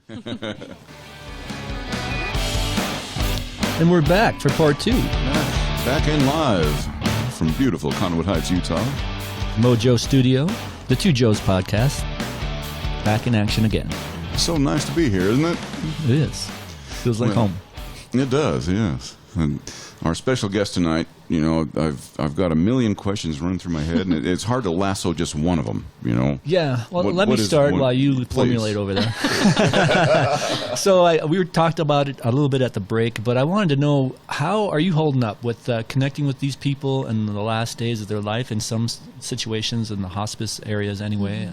And we're back for part 2. Back in live from beautiful Conwood Heights, Utah. Mojo Studio, the Two Joes podcast. Back in action again. So nice to be here, isn't it? It is. Feels like home. It does, yes. And our special guest tonight, you know, I've got a million questions running through my head, and it's hard to lasso just one of them, you know. Yeah, well, let me start while you formulate over there. So we talked about it a little bit at the break, but I wanted to know, how are you holding up with connecting with these people in the last days of their life, in some situations in the hospice areas anyway?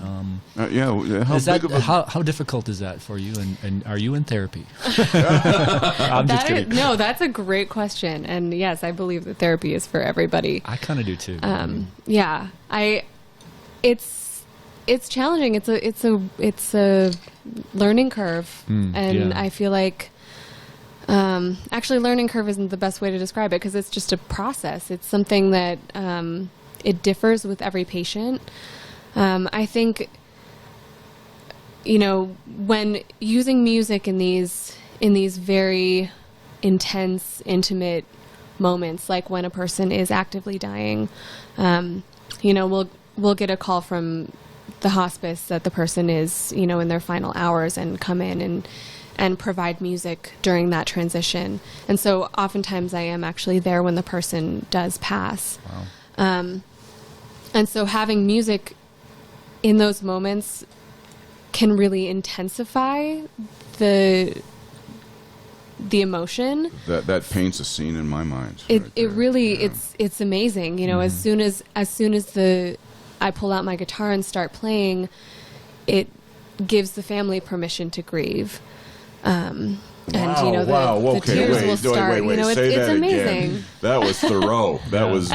How difficult is that for you, and are you in therapy? I'm just kidding. No, that's a great question, and yes, I believe that therapy is for everybody. I kind of do too. Yeah, it's challenging. It's a learning curve, I feel like actually learning curve isn't the best way to describe it, because it's just a process. It's something that it differs with every patient. I think, you know, when using music in these very intense, intimate moments, like when a person is actively dying, you know, we'll get a call from the hospice that the person is, you know, in their final hours, and come in and provide music during that transition. And so oftentimes I am actually there when the person does pass. Wow. And so having music in those moments can really intensify the emotion. That paints a scene in my mind. It really, yeah. It's amazing. You know, as soon as I pull out my guitar and start playing, it gives the family permission to grieve. And you know, the tears will start. Wait. You know, it's amazing. Again. That was Thoreau. That was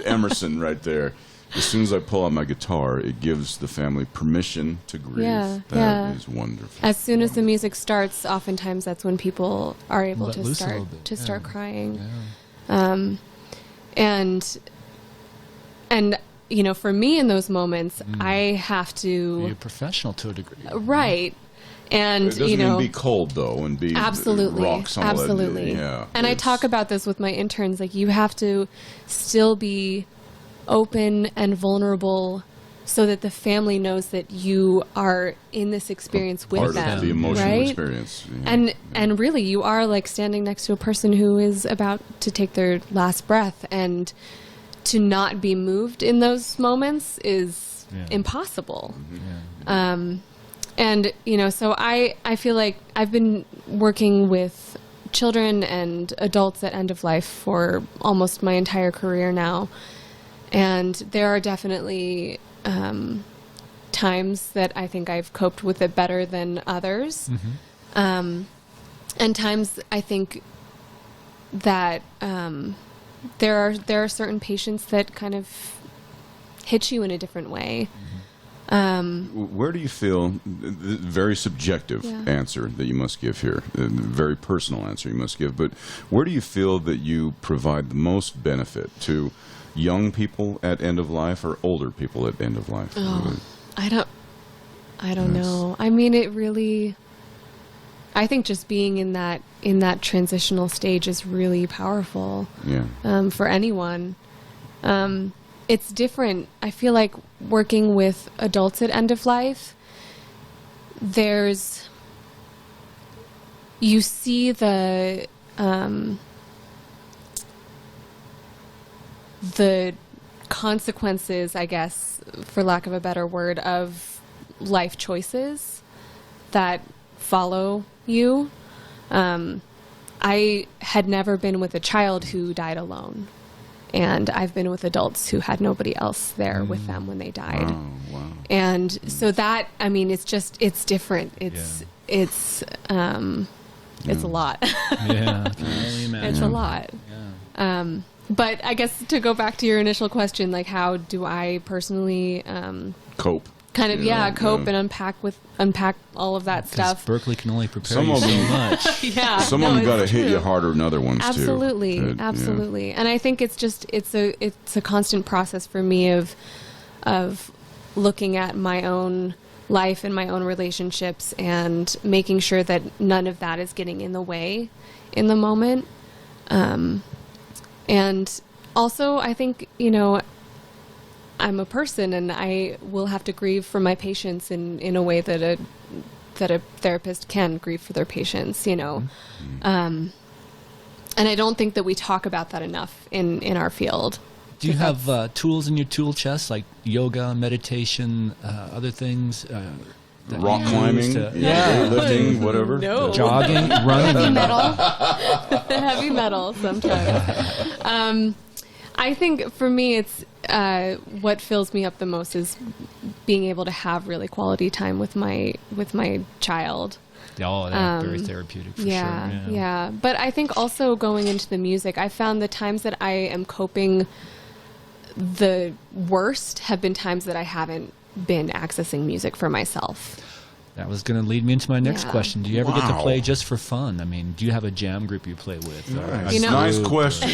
Emerson right there. As soon as I pull out my guitar, it gives the family permission to grieve. That is wonderful. As soon as the music starts, oftentimes that's when people are able to start crying. Yeah. And you know, for me in those moments, I have to be a professional to a degree, right? And it doesn't mean be cold though, and be rock solid. Absolutely. Yeah. And I talk about this with my interns. Like, you have to still be open and vulnerable, so that the family knows that you are in this experience with them. Part of the emotional right? experience. Yeah. And really, you are like standing next to a person who is about to take their last breath, and to not be moved in those moments is impossible. Mm-hmm. And, you know, so I feel like I've been working with children and adults at end of life for almost my entire career now. And there are definitely times that I think I've coped with it better than others. Mm-hmm. And times I think that there are certain patients that kind of hit you in a different way. Where do you feel, very subjective answer that you must give here, very personal answer you must give, but where do you feel that you provide the most benefit to young people at end of life or older people at end of life? Oh, I don't know. I mean, it really, I think just being in that transitional stage is really powerful. Yeah. For anyone. It's different. I feel like working with adults at end of life, you see the consequences, I guess, for lack of a better word, of life choices that follow you. I had never been with a child who died alone. And I've been with adults who had nobody else there with them when they died. Wow. And so that, I mean, it's different. It's a lot. Yeah. It's a lot. Yeah. But I guess to go back to your initial question, like, how do I personally cope? Kind of, cope and unpack all of that stuff. Berkeley can only prepare you so much. Some of them got to hit you harder than other ones absolutely, too. Absolutely. And I think it's a constant process for me of looking at my own life and my own relationships, and making sure that none of that is getting in the way in the moment. And also, I think, I'm a person, and I will have to grieve for my patients in a way that a therapist can grieve for their patients, And I don't think that we talk about that enough in our field. Do you have tools in your tool chest, like yoga, meditation, other things? Rock climbing, lifting, whatever. No. Jogging, running. Heavy metal. Heavy metal sometimes. I think for me, it's what fills me up the most is being able to have really quality time with my child. Oh, that's very therapeutic for sure. Yeah. But I think also going into the music, I found the times that I am coping the worst have been times that I haven't been accessing music for myself. That was going to lead me into my next question. Do you ever get to play just for fun? I mean, do you have a jam group you play with? Nice, nice question.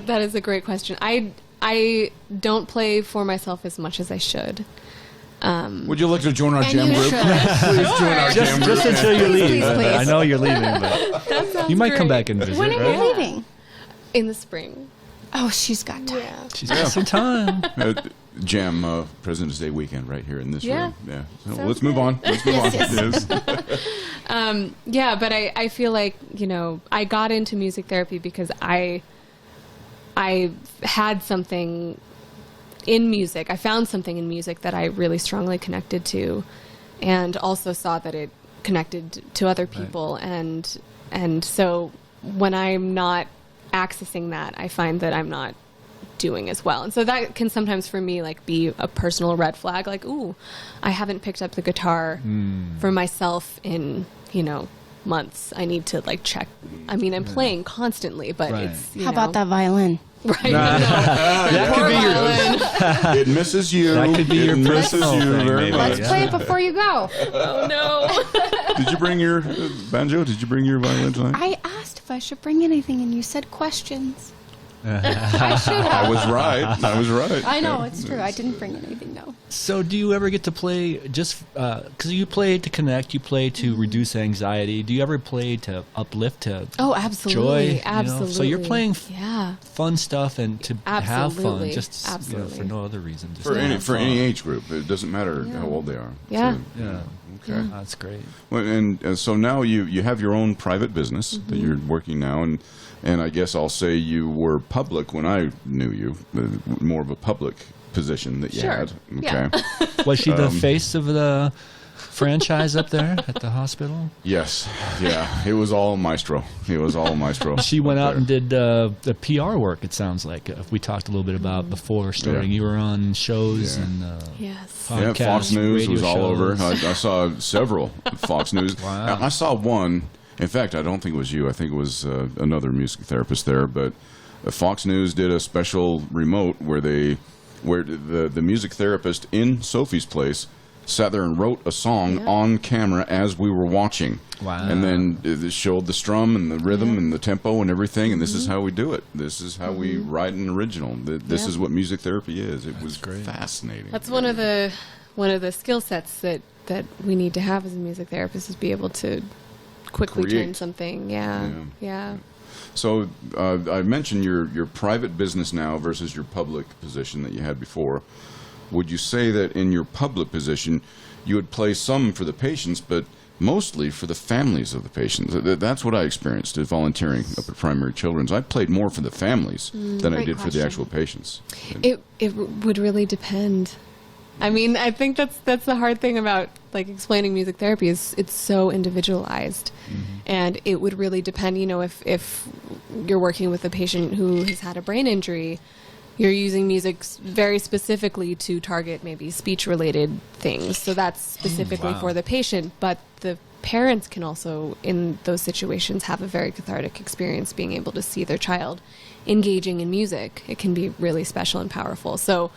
That is a great question. I don't play for myself as much as I should. Would you like to join our jam group? Please join our jam group. Just until you leave. Please. I know you're leaving, but you might come back and visit. When are you leaving? In the spring. Oh, she's got time. Yeah. She's got some time. Jam President's Day weekend right here in this room. Yeah. So let's good. move on. Let's move on. Yes. But I feel like, I got into music therapy because I had something in music. I found something in music that I really strongly connected to, and also saw that it connected to other people. Right. And so when I'm not accessing that, I find that I'm not doing as well. And so that can sometimes for me be a personal red flag, ooh, I haven't picked up the guitar for myself in, months. I need to check. I mean, I'm playing constantly, but it's, How about that violin? Right. That could be your It misses you. That could be your personal thing, very maybe. much. Let's play it before you go. Oh no. Did you bring your banjo? Did you bring your violin tonight? I asked if I should bring anything, and you said questions. I should have. I was right. I know, it's true. I didn't bring anything, though. So do you ever get to play just because you play to connect, you play to reduce anxiety? Do you ever play to uplift, to Absolutely. joy? Absolutely. So you're playing fun stuff and to have fun, just for no other reason. Just For any age group, it doesn't matter how old they are. Yeah. So, okay. Yeah. That's great. Well, and so now you have your own private business that you're working now, and I guess I'll say you were public when I knew you, more of a public position that you had. Okay. Yeah. Was she the face of the franchise up there at the hospital? Yes. Yeah. It was all Maestro. She went out and did the PR work, it sounds like. We talked a little bit about before starting. You were on shows and podcasts, Fox News was all shows. over. I saw several Fox News. Wow. I saw one. In fact, I don't think it was you. I think it was another music therapist there. But Fox News did a special remote where the music therapist in Sophie's place sat there and wrote a song on camera as we were watching. Wow. And then it showed the strum and the rhythm and the tempo and everything. And this is how we do it. This is how we write an original. This is what music therapy is. It was fascinating. That's one of the skill sets that we need to have as a music therapist, is be able to quickly turn something. Yeah. So I mentioned your private business now versus your public position that you had before. Would you say that in your public position you would play some for the patients, but mostly for the families of the patients? That's what I experienced at volunteering up at Primary Children's. I played more for the families than I did for the actual patients. It would really depend. I mean, I think that's the hard thing about explaining music therapy is it's so individualized, and it would really depend. If you're working with a patient who has had a brain injury, you're using music very specifically to target maybe speech-related things. So that's specifically for the patient, but the parents can also, in those situations, have a very cathartic experience being able to see their child engaging in music. It can be really special and powerful. So,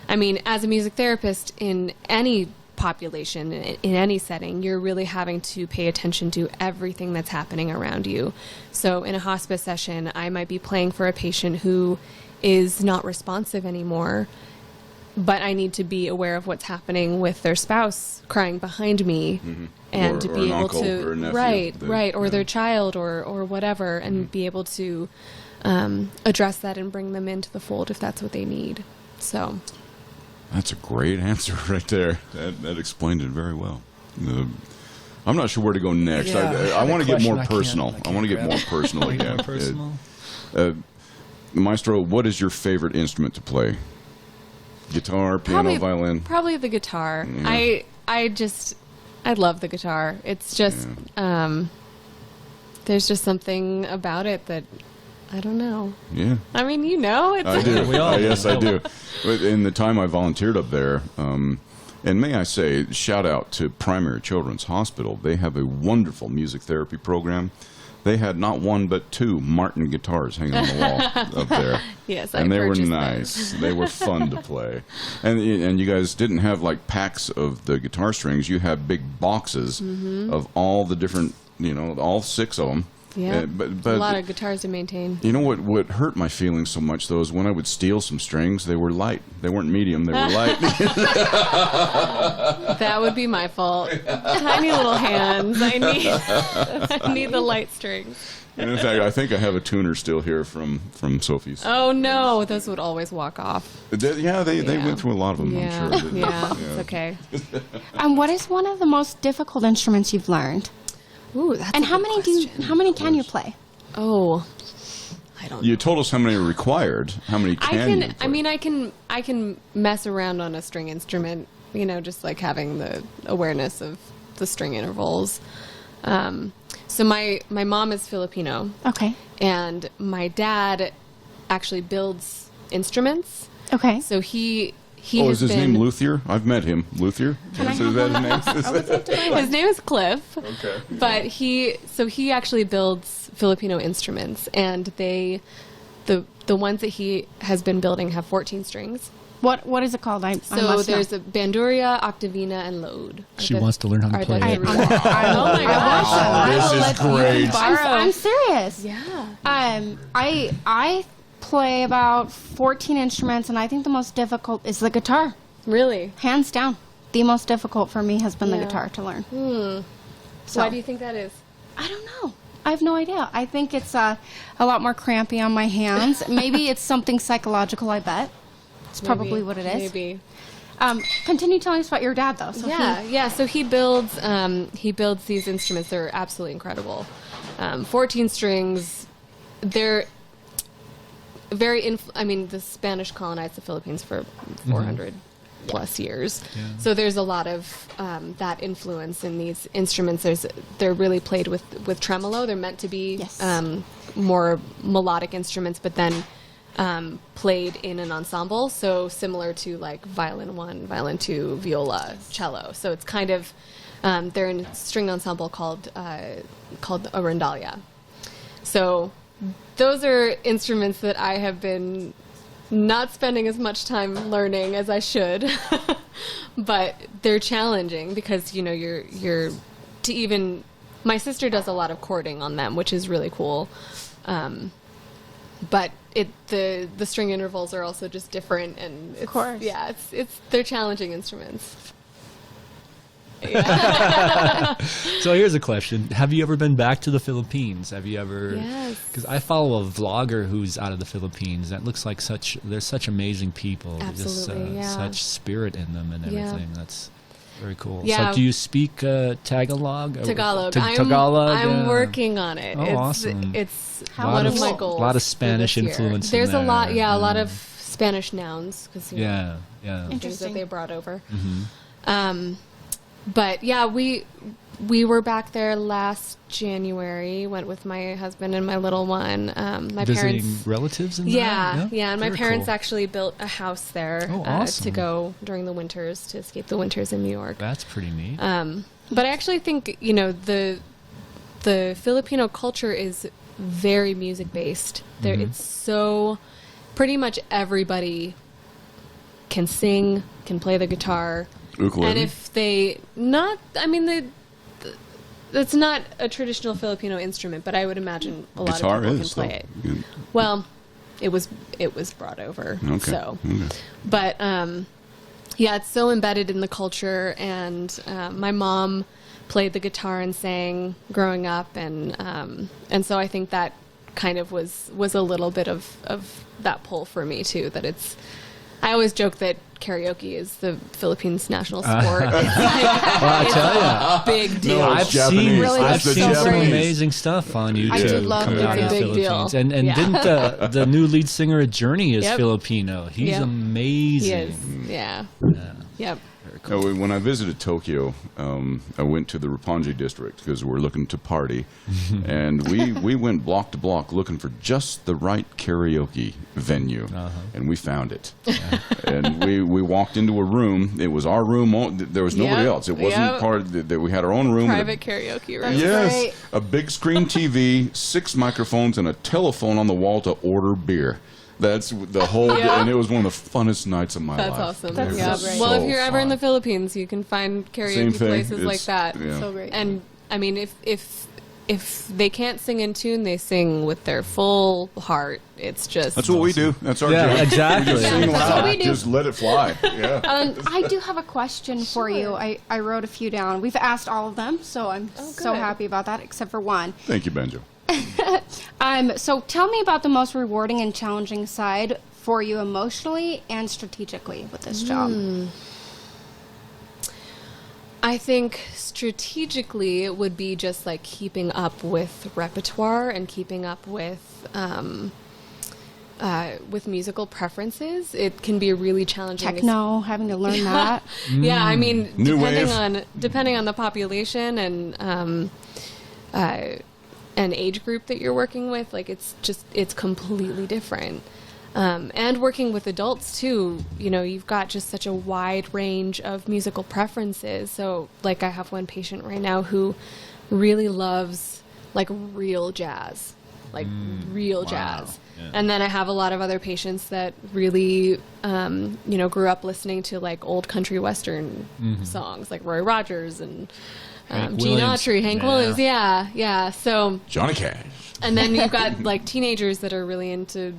I mean, as a music therapist in any population, in any setting, you're really having to pay attention to everything that's happening around you. So in a hospice session, I might be playing for a patient who is not responsive anymore. but I need to be aware of what's happening with their spouse crying behind me, and to be able to or their child or whatever, and be able to address that and bring them into the fold if that's what they need. So that's a great answer right there. That explained it very well. I'm not sure where to go next. I want to get more personal. I want to get more personal again. Maestro, what is your favorite instrument to play? Guitar, piano, violin? Probably the guitar. Yeah. I love the guitar. It's just, there's just something about it that, I don't know. Yeah. I mean, I do. Yes, I do. In the time I volunteered up there, and may I say, shout out to Primary Children's Hospital. They have a wonderful music therapy program. They had not one but two Martin guitars hanging on the wall up there. Yes, and they were nice. They were fun to play. And you guys didn't have like packs of the guitar strings. You had big boxes of all the different, all 6 of them. Yeah, but a lot of guitars to maintain. You know what hurt my feelings so much, though, is when I would steal some strings, they were light. They weren't medium, they were light. That would be my fault. Tiny little hands. I need the light strings. And in fact, I think I have a tuner still here from Sophie's. Oh, no. Those would always walk off. They went through a lot of them, I'm sure. Yeah, it's okay. What is one of the most difficult instruments you've learned? Ooh, that's and a how good many question. how many can you play? Oh, I don't know. You told us how many are required. How many can you play? I mean, I can mess around on a string instrument, just like having the awareness of the string intervals. So my mom is Filipino. Okay. And my dad actually builds instruments. Okay. So he is his name Luthier? I've met him. Luthier? Is that his name? His name is Cliff. Okay. But he actually builds Filipino instruments, and the ones that he has been building have 14 strings. What is it called? So there's a Bandurria, Octavina, and Laud. She wants to learn how to play it. Oh my gosh! This is great. I'm serious. Yeah. I play about 14 instruments, and I think the most difficult is the guitar. Really? Hands down. The most difficult for me has been the guitar to learn. So why do you think that is? I don't know. I have no idea. I think it's a lot more crampy on my hands. Maybe it's something psychological, I bet. It's probably what it is. Maybe. Continue telling us about your dad, though. So So he builds these instruments. They're absolutely incredible. 14 strings. They're very. The Spanish colonized the Philippines for 400 plus years. Yeah. So there's a lot of that influence in these instruments. They're really played with tremolo. They're meant to be more melodic instruments, but then played in an ensemble, so similar to like violin 1, violin 2, viola, cello. So it's kind of they're in a string ensemble called a Rondalla. So those are instruments that I have been not spending as much time learning as I should, but they're challenging because you're to even. My sister does a lot of chording on them, which is really cool. But the string intervals are also just different, and of course, they're challenging instruments. So here's a question: have you ever been back to the Philippines? Have you ever? Yes. Because I follow a vlogger who's out of the Philippines. That looks like there's such amazing people. Absolutely, just such spirit in them and everything. That's very cool. Yeah. So do you speak Tagalog? Tagalog. Tagalog. I'm working on it. Oh, awesome. It's one of my goals. A lot of Spanish influence. There's in there. a lot. Yeah, a lot of Spanish nouns because things that they brought over. But yeah, we were back there last January. Went with my husband and my little one. My visiting parents, relatives. And yeah. And my Very parents cool. actually built a house there awesome. to go during the winters to escape the winters in New York. That's pretty neat. But I actually think the Filipino culture is very music based. It's so pretty much everybody can sing, can play the guitar. Ukulele. And if they it's not a traditional Filipino instrument, but I would imagine a lot of people can play it. Well, it was brought over. Okay. So, but Yeah, it's so embedded in the culture, and my mom played the guitar and sang growing up, and so I think that kind of was a little bit of that pull for me too. That I always joke that karaoke is the Philippines' national sport. I tell you, big deal. No, I've seen some Japanese. amazing stuff on YouTube. I do love coming out of the Big deal. Philippines. And didn't the new lead singer of Journey is Yep. Filipino? He's Yep. amazing. He is. Yeah. Yep. When I visited Tokyo, I went to the Roppongi district because we're looking to party, and we went block to block looking for just the right karaoke venue, and we found it. And we walked into a room. It was our room. There was nobody Yep. else. It wasn't part of that. We had our own room. Private karaoke room. Yes, Great. a big screen TV, 6 microphones, and a telephone on the wall to order beer. That's the whole, and it was one of the funnest nights of my That's life. awesome. That's yeah. so great. Well, So if you're ever in the fun. Philippines, you can find Same karaoke thing. places like that. Yeah. So great. And I mean, if they can't sing in tune, they sing with their full heart. It's just That's what we do. That's our Yeah, job. exactly. We just sing That's what loud. we do. Just let it fly. Yeah. I do have a question for you. I wrote a few down. We've asked all of them, so I'm so good. happy about that, except for one. Thank you, Benjo. So tell me about the most rewarding and challenging side for you emotionally and strategically with this job. I think strategically it would be just like keeping up with repertoire and keeping up with musical preferences. It can be really challenging. Techno, having to learn that. Yeah, I mean, New wave. depending on the population and age group that you're working with, like it's completely different. And working with adults too, you know, you've got just such a wide range of musical preferences. So like I have one patient right now who really loves like real jazz, jazz. Yeah. And then I have a lot of other patients that really, grew up listening to like old country western songs like Roy Rogers and Hank Gene Williams. Autry, Hank Yeah. Williams. Yeah. So, Johnny Cash. and then you've got like teenagers that are really into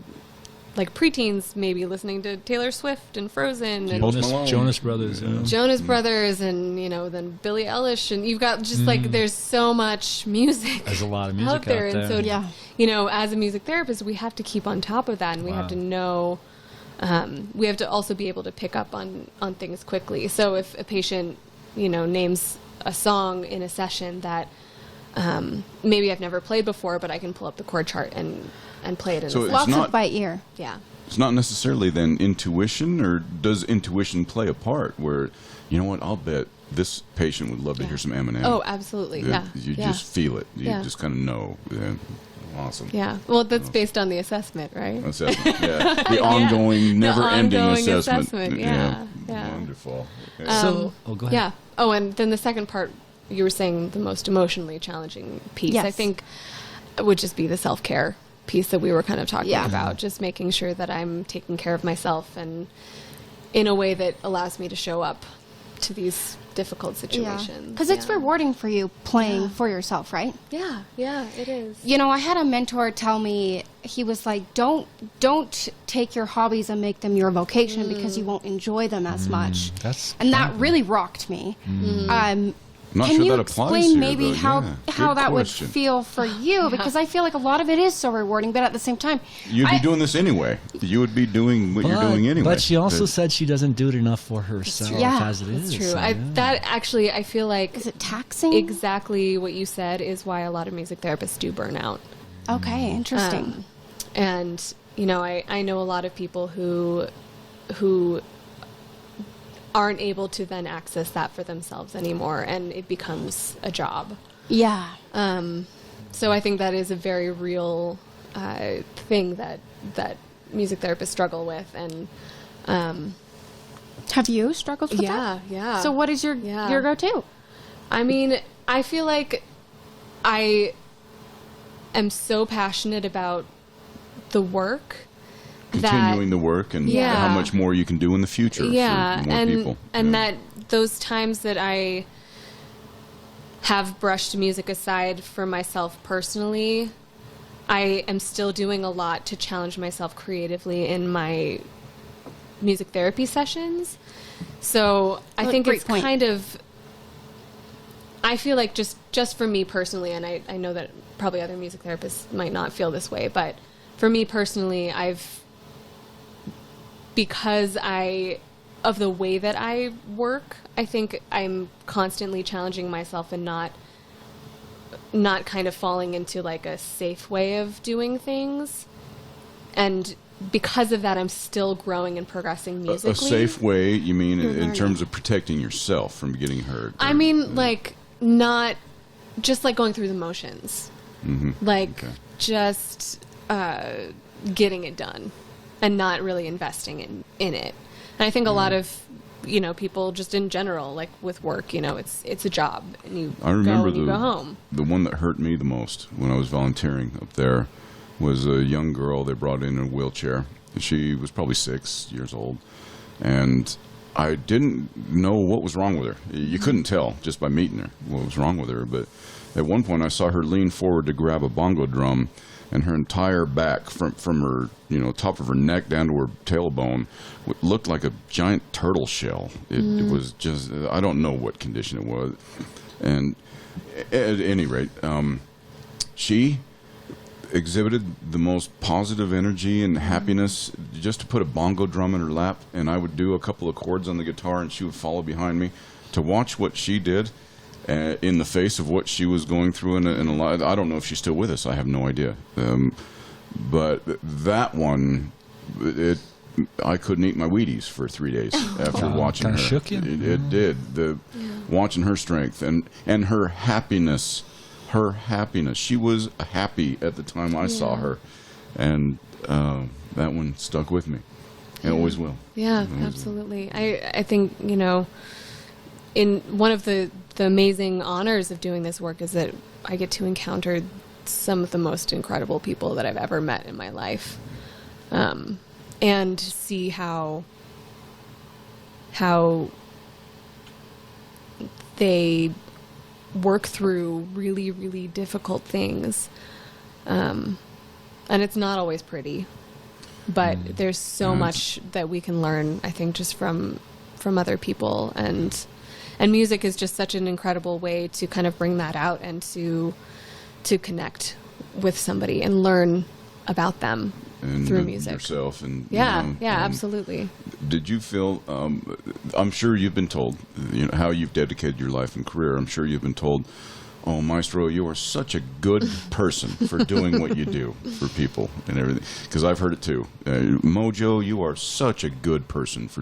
like preteens, maybe listening to Taylor Swift and Frozen and Malone. Jonas Brothers. Yeah. Jonas Brothers and, then Billie Eilish. And you've got just like, there's so much music. There's a lot of music out there. out And so, Yeah. as a music therapist, we have to keep on top of that, and we have Wow. to know, we have to also be able to pick up on things quickly. So if a patient, names a song in a session that maybe I've never played before, but I can pull up the chord chart and play it in So a it's session. Lots not- of by ear. Yeah. It's not necessarily then intuition, or does intuition play a part where, you know what, I'll bet this patient would love to hear some Eminem. Oh, absolutely. Yeah. You yeah. just feel it. You Yeah. just kind of know. Yeah. Awesome. Yeah. Well, that's based on the assessment, right? Assessment. Yeah. The ongoing, never-ending ongoing assessment. Yeah. Wonderful. So, go ahead. Yeah. Oh, and then the second part, you were saying the most emotionally challenging piece, Yes. I think, would just be the self-care piece that we were kind of talking Yeah. about. Just making sure that I'm taking care of myself and in a way that allows me to show up to these difficult situations. Because it's rewarding for you playing for yourself, right? Yeah, it is. I had a mentor tell me, he was like, don't take your hobbies and make them your vocation because you won't enjoy them as much. And that really rocked me. I'm not Can sure you that applies explain here, maybe though. how Yeah. how Good that question. would feel for you? Because I feel like a lot of it is so rewarding, but at the same time, You'd be doing this anyway. You would be doing what you're doing anyway. But she also said she doesn't do it enough for herself Yeah, as it is. It's true. So, yeah. That actually, I feel like is it taxing? exactly what you said is why a lot of music therapists do burn out. Okay, interesting. And I know a lot of people who aren't able to then access that for themselves anymore, and it becomes a job. Yeah. So I think that is a very real thing that music therapists struggle with, and Have you struggled with that? yeah. So what is your go-to? I mean, I feel like I am so passionate about the work. continuing the work and how much more you can do in the future for more people. And that those times that I have brushed music aside for myself personally, I am still doing a lot to challenge myself creatively in my music therapy sessions. So I think it's kind of, I feel like just for me personally, and I know that probably other music therapists might not feel this way, but for me personally, because of the way that I work, I think I'm constantly challenging myself and not kind of falling into like a safe way of doing things. And because of that, I'm still growing and progressing musically. A safe way, you mean in terms of protecting yourself from getting hurt? I mean, like, not just like going through the motions. Mm-hmm. Like, just getting it done and not really investing in it. And I think a lot of, people just in general, like with work, it's a job. And I remember go home. The one that hurt me the most when I was volunteering up there was a young girl they brought in a wheelchair. She was probably 6 years old, and I didn't know what was wrong with her. You couldn't tell just by meeting her what was wrong with her, but at one point I saw her lean forward to grab a bongo drum, and her entire back from her, top of her neck down to her tailbone looked like a giant turtle shell. It was just, I don't know what condition it was. And at any rate, she exhibited the most positive energy and happiness just to put a bongo drum in her lap, and I would do a couple of chords on the guitar and she would follow behind me. To watch what she did in the face of what she was going through in a lot, I don't know if she's still with us, I have no idea, but that one, I couldn't eat my Wheaties for 3 days after watching her. Shook you? It did. Watching her strength and her happiness. Her happiness. She was happy at the time I saw her, and that one stuck with me. It always will. Yeah, absolutely. I think, in one of the amazing honors of doing this work is that I get to encounter some of the most incredible people that I've ever met in my life, and see how they work through really, really difficult things. And it's not always pretty, but there's so much that we can learn, I think, just from other people. And music is just such an incredible way to kind of bring that out and to connect with somebody and learn about them and through music. Yourself and absolutely. Did you feel? I'm sure you've been told, how you've dedicated your life and career. I'm sure you've been told, "Oh, Maestro, you are such a good person for doing what you do for people and everything." Because I've heard it too. Mojo, you are such a good person for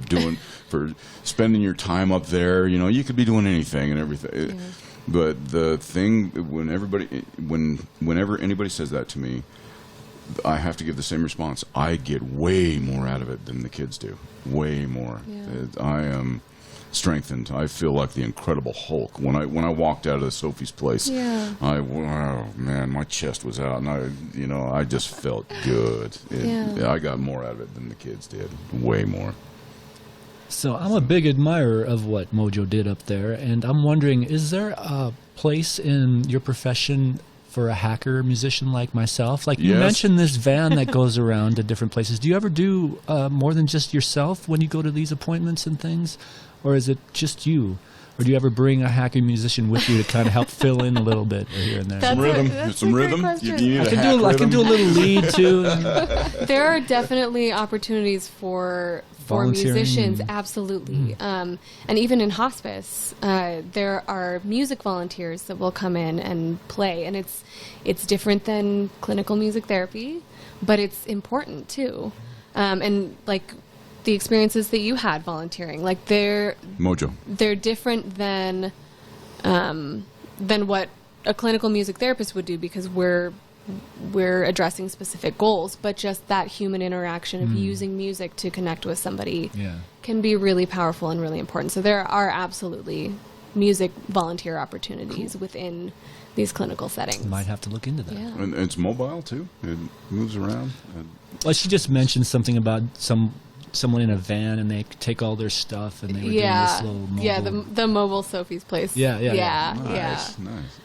spending your time up there. You could be doing anything and everything. Yeah. But the thing, whenever anybody says that to me, I have to give the same response. I get way more out of it than the kids do. Way more. Yeah. I am strengthened. I feel like the Incredible Hulk. When I walked out of Sophie's place, wow, man, my chest was out, and I just felt good. I got more out of it than the kids did. Way more. So I'm a big admirer of what Mojo did up there, and I'm wondering, is there a place in your profession for a hacker musician like myself? Like, you mentioned this van that goes around to different places. Do you ever do more than just yourself when you go to these appointments and things? Or is it just you? Or do you ever bring a hacker musician with you to kind of help fill in a little bit here and there? Some rhythm. You need I can do a little lead too. There are definitely opportunities for musicians, absolutely. And even in hospice, there are music volunteers that will come in and play, and it's different than clinical music therapy, but it's important too. And like the experiences that you had volunteering, like they're different than what a clinical music therapist would do, because we're addressing specific goals, but just that human interaction of using music to connect with somebody can be really powerful and really important. So there are absolutely music volunteer opportunities within these clinical settings. Might have to look into that. Yeah. And it's mobile too. It moves around. Well, she just mentioned something about someone in a van, and they take all their stuff, and they were doing this little mobile. Yeah, the mobile Sophie's place. Yeah. Nice.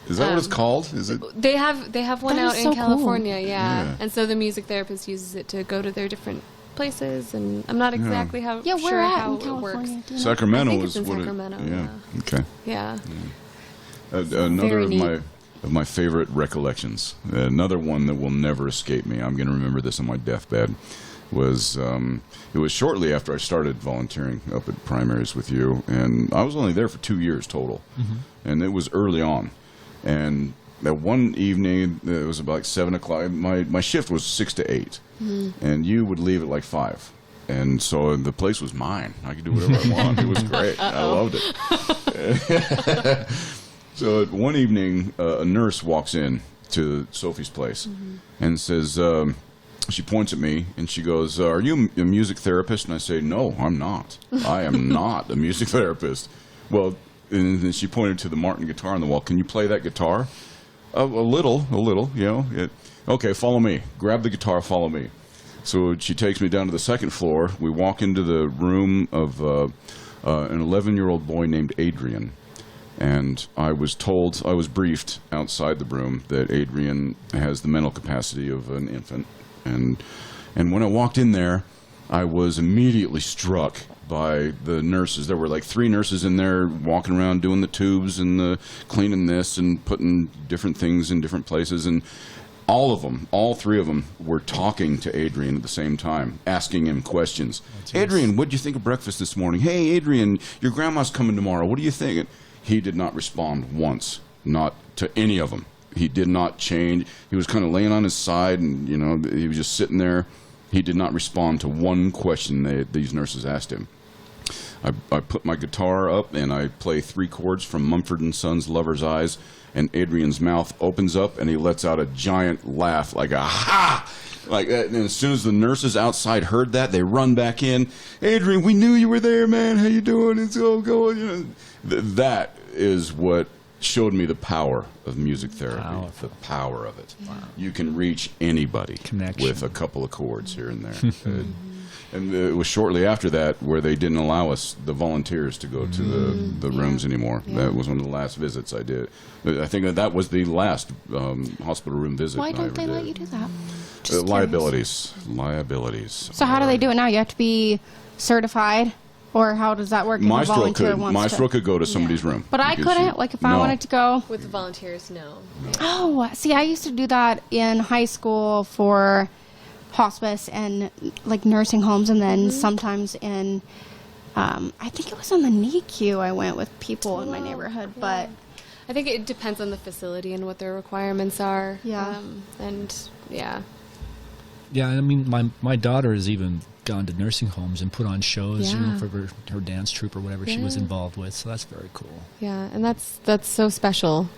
Is that what it's called? Is it? They have one out in California. Cool. Yeah. And so the music therapist uses it to go to their different places, and I'm not exactly how Yeah, sure where at how in California? it works. Sacramento I think is it's in what Sacramento. Yeah. Okay. Yeah. Another Very of my favorite recollections. Another one that will never escape me. I'm going to remember this on my deathbed. Was it was shortly after I started volunteering up at primaries with you, and I was only there for 2 years total, and it was early on. And that one evening, it was about 7 o'clock. My shift was 6 to 8, and you would leave at like 5. And so the place was mine. I could do whatever I want. It was great. I loved it. So one evening, a nurse walks in to Sophie's place and says, she points at me and she goes, "Are you a music therapist?" And I say, "No, I'm not. I am not a music therapist." Well, and then she pointed to the Martin guitar on the wall. "Can you play that guitar?" A little, you know. Okay, follow me. Grab the guitar, follow me. So she takes me down to the second floor. We walk into the room of an 11-year-old boy named Adrian. And I was briefed outside the room that Adrian has the mental capacity of an infant. And when I walked in there, I was immediately struck by the nurses. There were like 3 nurses in there walking around doing the tubes and the cleaning this and putting different things in different places. And all 3 of them were talking to Adrian at the same time, asking him questions. "Adrian, what did you think of breakfast this morning? Hey, Adrian, your grandma's coming tomorrow. What do you think?" He did not respond once, not to any of them. He did not change. He was kind of laying on his side, and he was just sitting there. He did not respond to one question these nurses asked him. I put my guitar up and I play 3 chords from Mumford & Sons' "Lover's Eyes," and Adrian's mouth opens up and he lets out a giant laugh, like a ha! Like that. And as soon as the nurses outside heard that, they run back in. "Adrian, we knew you were there, man. How you doing? It's all going." That is what showed me the power of music therapy. Powerful. The power of it. Wow. You can reach anybody Connection. with a couple of chords here and there. And it was shortly after that where they didn't allow us, the volunteers, to go to the rooms anymore. Yeah. That was one of the last visits I did. I think that was the last hospital room visit. Why don't they let you do that? Liabilities. So how do they do it now? You have to be certified, or how does that work? Maestro could go to somebody's room. But I couldn't. Like if I wanted to go with the volunteers, no. Oh, see, I used to do that in high school for hospice and like nursing homes, and then sometimes in I think it was on the NICU I went with people in my neighborhood. But I think it depends on the facility and what their requirements are. Yeah. Yeah, I mean, my daughter has even gone to nursing homes and put on shows for her dance troupe or whatever she was involved with, so that's very cool. Yeah, and that's so special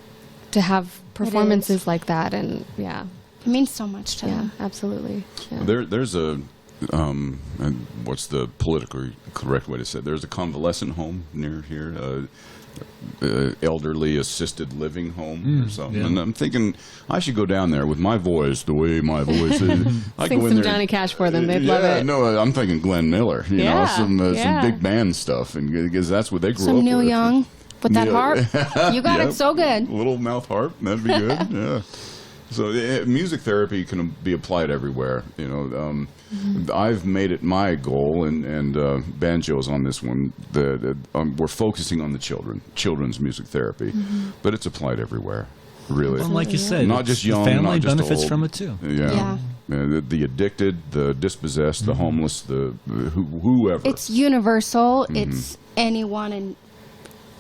to have performances like that, and it means so much to them. Absolutely. Yeah. There's a what's the politically correct way to say it? There's a convalescent home near here, elderly assisted living home or something. Yeah. And I'm thinking I should go down there with my voice, the way my voice is. I Sing go in some there. Johnny Cash for them. They'd love it. No, I'm thinking Glenn Miller. You know, some big band stuff, and because that's what they grew up with. Some Neil Young with that harp. You got it so good. Little mouth harp. That'd be good. Yeah. So music therapy can be applied everywhere. You know, I've made it my goal, and Banjo's on this one. We're focusing on the children's music therapy, but it's applied everywhere. Really, well, like you said, not just young, the family not just benefits old. from it too. Yeah. The addicted, the dispossessed, the homeless, whoever. It's universal. It's anyone, and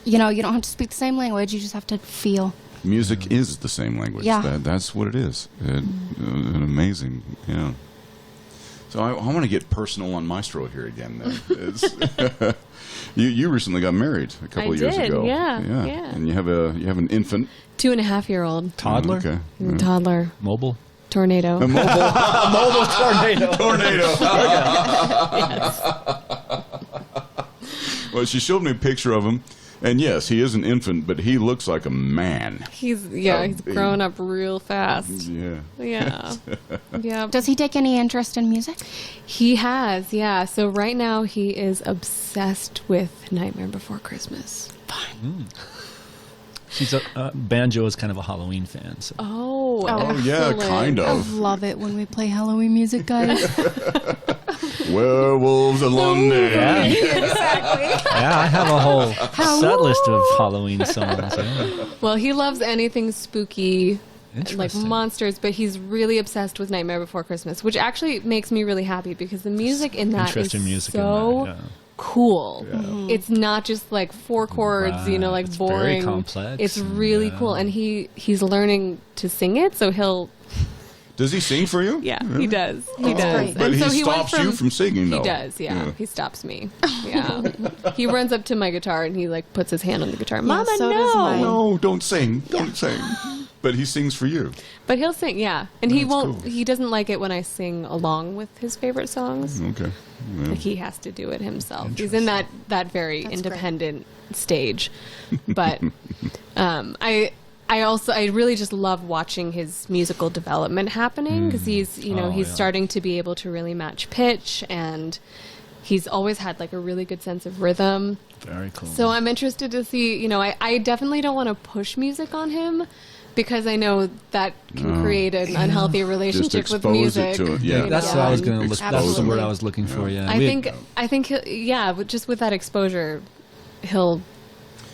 you don't have to speak the same language. You just have to feel. Music is the same language. Yeah. That's what it is. Amazing. Yeah. So I want to get personal on Maestro here again. Then. You recently got married a couple of years ago. Yeah. And you have an infant. 2.5-year-old. Toddler. Okay. Toddler. Mobile. Tornado. A mobile tornado. Well, she showed me a picture of him. And yes, he is an infant, but he looks like a man. He's growing up real fast. Yeah. Yeah. Does he take any interest in music? He has, yeah. So right now he is obsessed with Nightmare Before Christmas. Fine. She's Banjo is kind of a Halloween fan. So. Oh, yeah, kind I of. love it when we play Halloween music, guys. Werewolves of London. Yeah. Exactly. Yeah, I have a whole set list of Halloween songs. Yeah. Well, he loves anything spooky, like Interesting. monsters, but he's really obsessed with Nightmare Before Christmas, which actually makes me really happy because the music in that is Interesting music so in that, yeah. cool. Mm-hmm. It's not just like four chords, you know, like It's boring. very complex It's and, really yeah. cool, and he's learning to sing it, so he'll. Does he sing for you? Yeah, he does. He That's does. great. But And he so he went stops you from singing, though. He does, yeah. He stops me. Yeah. He runs up to my guitar and he like puts his hand on the guitar. Mama, so does no. mine. No, don't sing. Don't sing. But he sings for you. But he'll sing, yeah. And he That's won't. cool. He doesn't like it when I sing along with his favorite songs. Okay. Yeah. Like he has to do it himself. He's in that very That's independent stage. But I really just love watching his musical development happening because he's he's starting to be able to really match pitch, and he's always had like a really good sense of rhythm. Very cool. So I'm interested to see, I definitely don't want to push music on him because I know that can create an unhealthy relationship with expose it music. to it, yeah. That's what I was going to look. That's the Absolutely. word I was looking for. Yeah. I think he'll, just with that exposure, he'll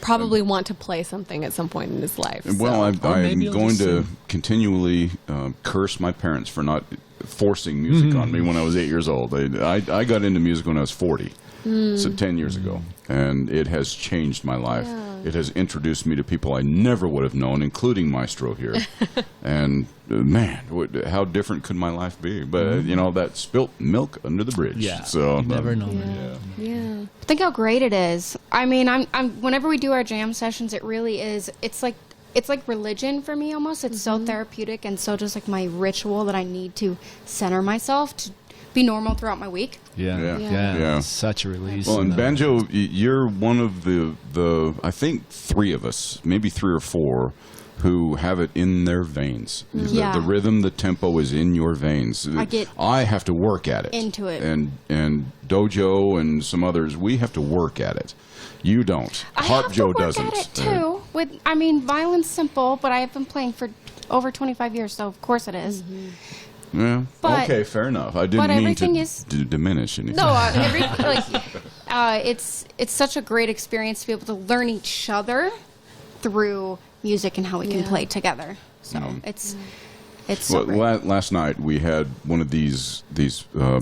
probably want to play something at some point in his life. Well, I'm maybe he'll going just to sing. continually curse my parents for not forcing music on me when I was 8 years old. I got into music when I was 40, so 10 years ago, and it has changed my life. Yeah. It has introduced me to people I never would have known, including Maestro here. And man, how different could my life be? But that spilt milk under the bridge. Yeah. So you never know. Yeah. Think how great it is. I mean, I'm whenever we do our jam sessions, it really is. It's like religion for me almost. It's so therapeutic and so just like my ritual that I need to center myself to be normal throughout my week. Yeah. It's such a release. Well, and Banjo, you're one of the I think 3 of us, maybe 3 or 4, who have it in their veins. Yeah. The rhythm, the tempo is in your veins. I have to work at it. Into it. And Dojo and some others, we have to work at it. You don't. I Harp have Joe to work doesn't. at it too. Violin's simple, but I have been playing for over 25 years, so of course it is. Yeah. But- Okay, fair enough. I didn't but mean everything to is- diminish anything. No, it's such a great experience to be able to learn each other through music and how we can play together. So it's so great. Last night we had one of these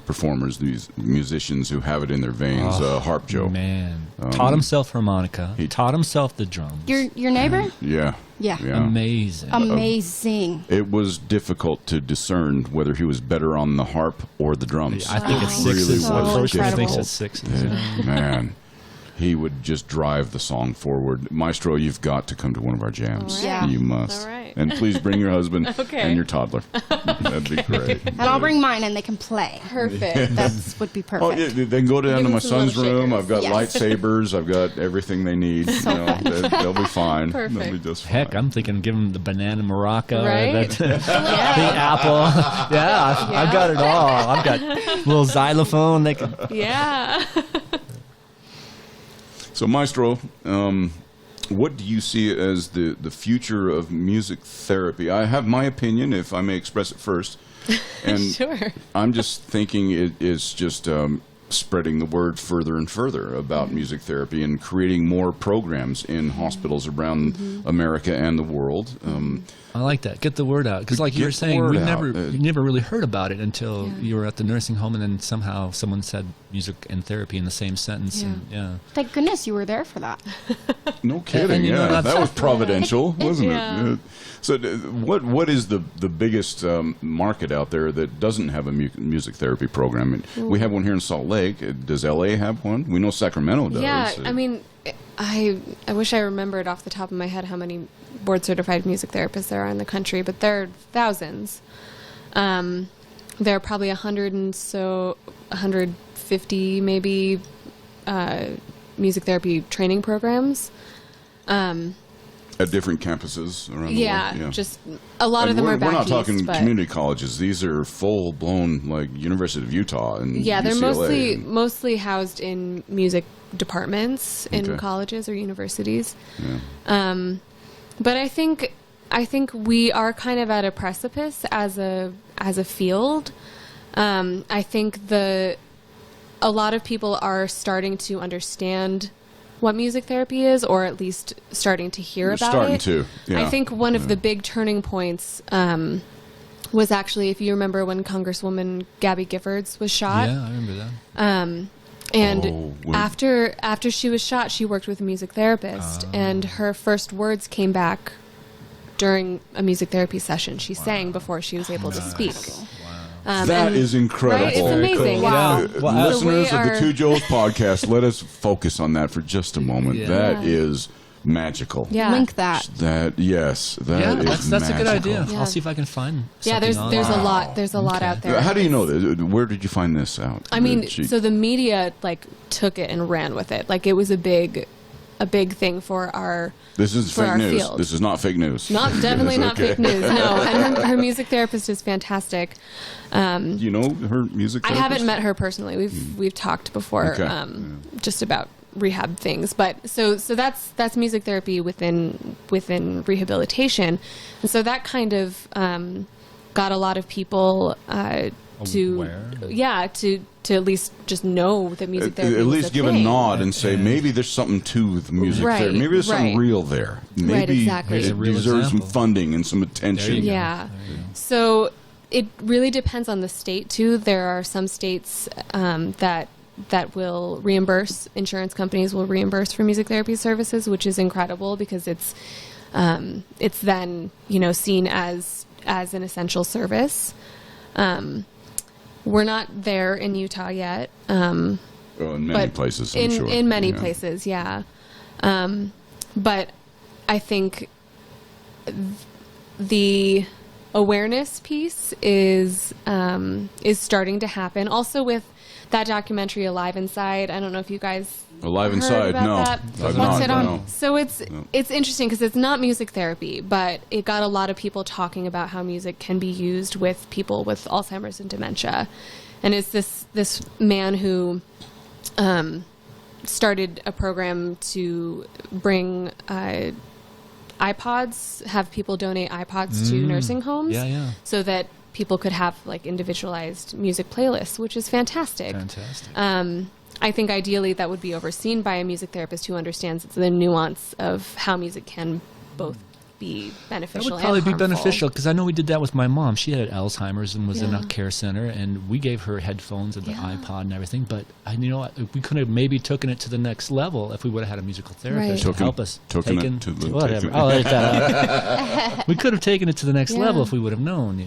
performers, these musicians who have it in their veins, Harp Joe. Man, taught himself harmonica. He taught himself the drums. Your neighbor? Yeah. Yeah. Amazing. Amazing. It was difficult to discern whether he was better on the harp or the drums. I think it's It really sixes. So was First, I think incredible. it's sixes. Yeah, man, he would just drive the song forward. Maestro, you've got to come to one of our jams. All right. Yeah. You must. All right. And please bring your husband Okay. and your toddler. That'd be great. And I'll bring mine and they can play. Perfect. That would be perfect. Oh, yeah, they can go down Give to my them some son's little room. shakers. I've got Yes. lightsabers. I've got everything they need. They'll be fine. Perfect. They'll be just fine. Heck, I'm thinking give him the banana maraca, Right? or the apple. Yeah, I've got it all. I've got a little xylophone. They can. Yeah. So, Maestro, what do you see as the future of music therapy? I have my opinion, if I may express it first. And Sure. I'm just thinking it is just spreading the word further and further about music therapy and creating more programs in hospitals around America and the world. I like that. Get the word out, because like you Get were the saying, word we out. never really heard about it until Yeah. you were at the nursing home, and then somehow someone said music and therapy in the same sentence. Yeah. And, yeah. Thank goodness you were there for that. No kidding. you know, Yeah, that's- that was providential, wasn't Yeah. it? So, what is the biggest market out there that doesn't have a music therapy program? And we have one here in Salt Lake. Does LA have one? We know Sacramento does. Yeah, I mean, I wish I remembered off the top of my head how many board-certified music therapists there are in the country, but there are thousands. There are probably 150 maybe music therapy training programs. At different campuses around the Yeah, world. just a lot And of them are we're back not east, talking but community colleges. These are full-blown, like University of Utah and yeah, they're UCLA. mostly housed in music departments in Okay. colleges or universities. Yeah. But I think we are kind of at a precipice as a field. I think the a lot of people are starting to understand what music therapy is, or at least starting to hear about it. I think one of the big turning points was actually, if you remember, when Congresswoman Gabby Giffords was shot. Yeah, I remember that. And after she was shot, she worked with a music therapist, and her first words came back during a music therapy session. She sang before she was able to speak. That is incredible. Right? It's amazing. Cool. Wow. Listeners of the Two Joes podcast, let us focus on that for just a moment. Yeah. That is magical. Yeah. Link that. That is that's a good idea. Yeah. I'll see if I can find Yeah, there's a lot out there. How do you know this? Where did you find this out? I mean, so the media took it and ran with it. Like, it was a big thing for our This is for fake our news. field. This is not fake news. Definitely not Okay. fake news. No, and her music therapist is fantastic. Do you know her music I therapist? haven't met her personally. We've talked before, Okay. just about rehab things. But so that's music therapy within rehabilitation, and so that kind of got a lot of people to at least just know that music therapy at was least a give thing. a nod and say maybe there's something to the music Right, therapy. Maybe there's something right. real there. Maybe Right, exactly. Here's a it real deserves some example. funding and some attention. Yeah. So it really depends on the state too. There are some states that will reimburse. Insurance companies will reimburse for music therapy services, which is incredible because it's then seen as an essential service. We're not there in Utah yet. In many places, I'm sure. In many places, yeah. But I think the awareness piece is starting to happen. Also with that documentary Alive Inside. I don't know if you guys Alive heard Inside, about no. that. I've What's not, it on? no. So it's interesting because it's not music therapy, but it got a lot of people talking about how music can be used with people with Alzheimer's and dementia. And it's this man who started a program to bring iPods, have people donate iPods to nursing homes, so that people could have individualized music playlists, which is fantastic. I think ideally that would be overseen by a music therapist who understands the nuance of how music can both be beneficial That would probably and be harmful. beneficial because I know we did that with my mom. She had Alzheimer's and was in a care center, and we gave her headphones and the iPod and everything. But we could have maybe taken it to the next level if we would have had a musical therapist to help us. Whatever. I'll edit that out. We could have taken it to the next level if we would have known.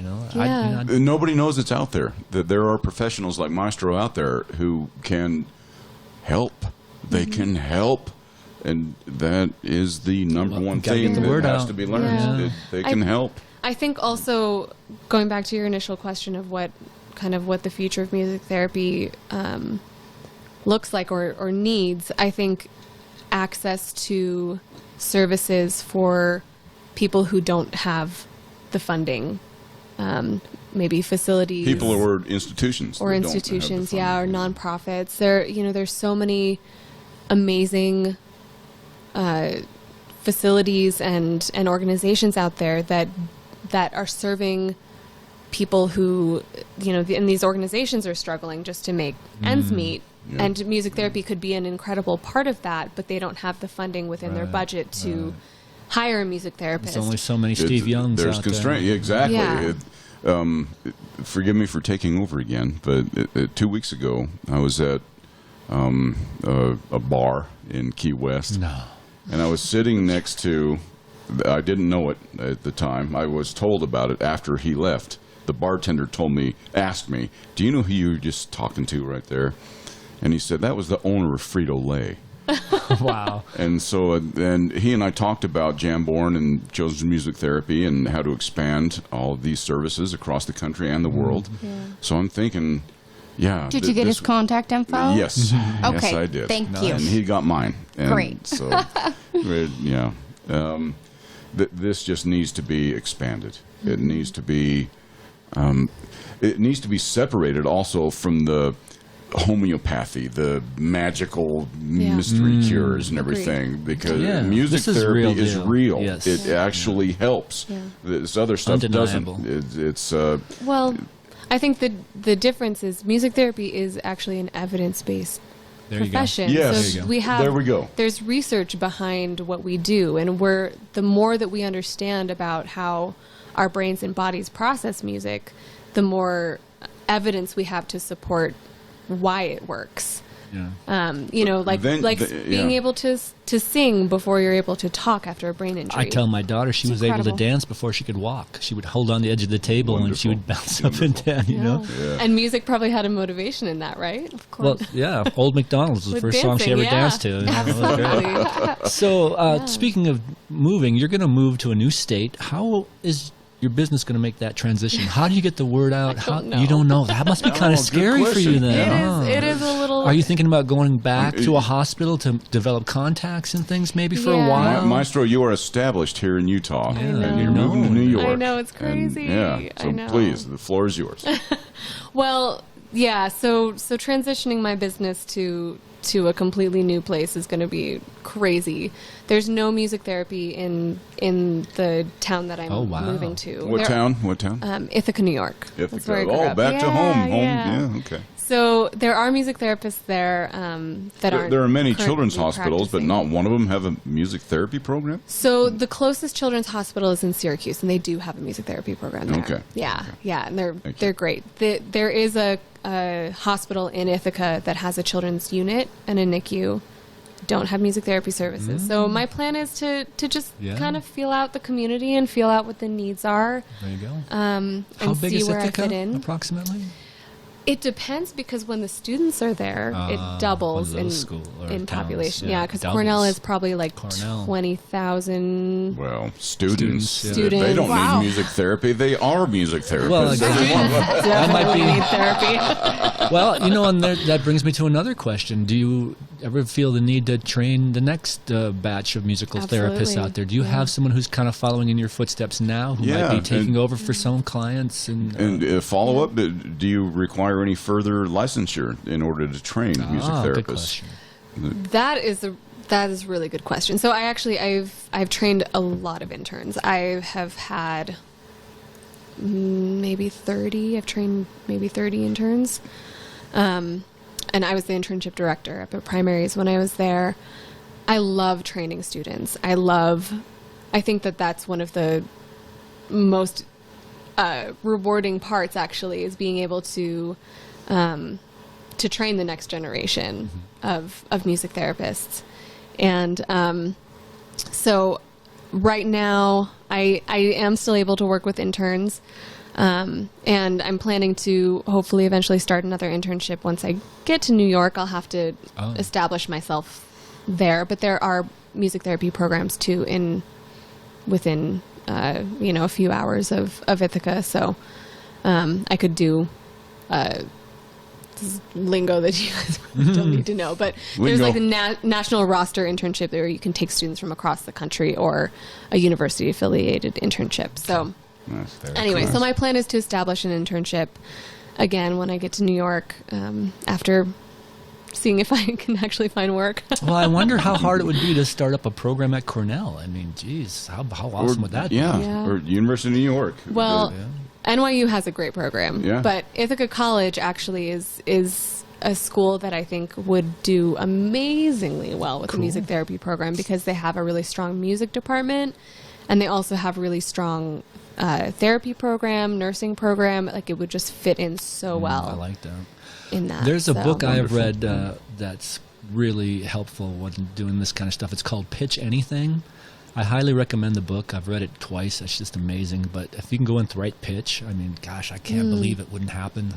Nobody knows it's out there. That there are professionals like Maestro out there who can help. They can help. And that is the number one thing that has to be learned. Yeah. They can help. I think also, going back to your initial question of what the future of music therapy looks like or needs, I think access to services for people who don't have the funding, maybe facilities. People or institutions. Or institutions, or nonprofits. There's so many amazing facilities and organizations out there that are serving people who, and these organizations are struggling just to make ends meet. Yeah. And music therapy could be an incredible part of that, but they don't have the funding within their budget to hire a music therapist. There's only so many Steve Youngs There's out constraint. there. Exactly. Yeah. Forgive me for taking over again, but 2 weeks ago I was at a bar in Key West. No. And I was sitting next to, I didn't know it at the time. I was told about it after he left. The bartender asked me, do you know who you were just talking to right there? And he said, that was the owner of Frito-Lay. Wow. And so and he and I talked about Jamborne and children's music therapy and how to expand all of these services across the country and the world. Yeah. So I'm thinking, Did you get his contact info? Yes. Okay. Yes, I did. Thank you. And he got mine. And Great. So, this just needs to be expanded. It needs to be, separated also from the homeopathy, the magical mystery cures and everything, because music therapy is real. Yes. It actually helps. This other stuff Undeniable. doesn't. It's well, I think the difference is music therapy is actually an evidence-based profession. Yes. So there we go. There's research behind what we do, and the more that we understand about how our brains and bodies process music, the more evidence we have to support why it works. Yeah. Being able to sing before you're able to talk after a brain injury. I tell my daughter she was able to dance before she could walk. She would hold on the edge of the table and she would bounce up and down, you know. Yeah. And music probably had a motivation in that, right? Of course. Well, yeah, Old MacDonald's was the first song she ever danced to. You know? Absolutely. So, speaking of moving, you're going to move to a new state. How is your business going to make that transition? How do you get the word out? You don't know. That must be kind of scary for you then. It is a little... Are you thinking about going back to a hospital to develop contacts and things maybe for a while? Maestro, you are established here in Utah. And you're moving to New York. I know, it's crazy. So please, the floor is yours. Well, yeah, so transitioning my business to a completely new place is going to be crazy. There's no music therapy in the town that I'm moving to. What town? Ithaca, New York. Ithaca. That's where I grew up. Back to home. Yeah. Okay. So there are music therapists there that aren't. There are many children's hospitals, but not one of them have a music therapy program? So the closest children's hospital is in Syracuse, and they do have a music therapy program there. Okay. Yeah, and they're great. There is a hospital in Ithaca that has a children's unit and a NICU. Don't have music therapy services. So my plan is to just kind of feel out the community and feel out what the needs are. There you go. And How big see is where Ithaca, I fit in. approximately? It depends because when the students are there, it doubles in population. Yeah, because Cornell is probably like 20,000. Well, students. Students. They don't need music therapy. They are music therapists. Well, Definitely need therapy. Well, and that brings me to another question. Do you ever feel the need to train the next batch of musical therapists out there? Do you have someone who's kind of following in your footsteps now who might be taking over for some clients? And follow-up, do you require any further licensure in order to train music therapists? Good question. That is a really good question. So I've trained a lot of interns. I have had maybe 30. I've trained maybe 30 interns. And I was the internship director up at Primaries when I was there. I love training students. I think that's one of the most rewarding parts, actually, is being able to train the next generation of music therapists. And so right now I am still able to work with interns. And I'm planning to hopefully eventually start another internship. Once I get to New York, I'll have to establish myself there. But there are music therapy programs too within a few hours of Ithaca. So I could do this is lingo that you guys don't need to know. But there's like a national roster internship where you can take students from across the country, or a university affiliated internship. So. Anyway, so my plan is to establish an internship again when I get to New York after seeing if I can actually find work. Well, I wonder how hard it would be to start up a program at Cornell. I mean, geez, how awesome would that be? Yeah, or University of New York. Well, NYU has a great program, but Ithaca College actually is a school that I think would do amazingly well with the music therapy program, because they have a really strong music department, and they also have really strong therapy program, nursing program. Like, it would just fit in so well. I like that. In that, there's a book I have read that's really helpful when doing this kind of stuff. It's called Pitch Anything. I highly recommend the book. I've read it twice. It's just amazing. But if you can go in with the right pitch, I mean, gosh, I can't believe it wouldn't happen.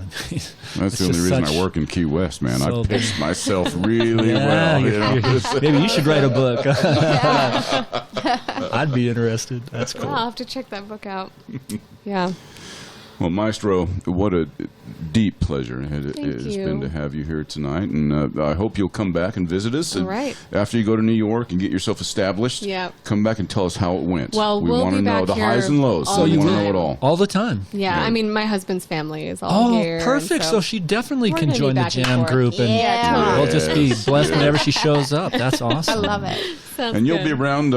That's the only reason I work in Key West, man. I pitched myself really well. Maybe you should write a book. I'd be interested. That's cool. I'll have to check that book out. Yeah. Well, Maestro, what a deep pleasure it has been to have you here tonight. And I hope you'll come back and visit us. All right. After you go to New York and get yourself established, come back and tell us how it went. Well, we want to know the highs and lows, so we want to know it all. All the time. Yeah, I mean, my husband's family is all here. Oh, perfect. So she definitely can join the jam group. And we'll just be blessed whenever she shows up. That's awesome. I love it. And you'll be around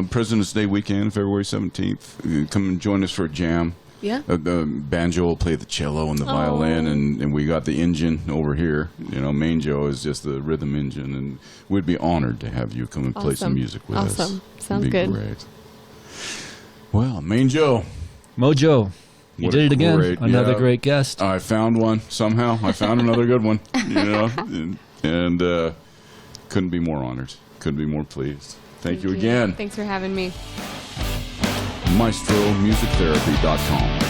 President's Day weekend, February 17th. Come and join us for a jam. Yeah. The banjo will play the cello and the violin, and we got the engine over here. You know, Main Joe is just the rhythm engine, and we'd be honored to have you come and play some music with us. Awesome. Sounds It'd be good. Great. Well, Main Joe. Mojo. You did it again. Another great guest. I found one somehow. I found another good one. You know, and couldn't be more honored. Couldn't be more pleased. Thank you again. Thanks for having me. MaestroMusicTherapy.com.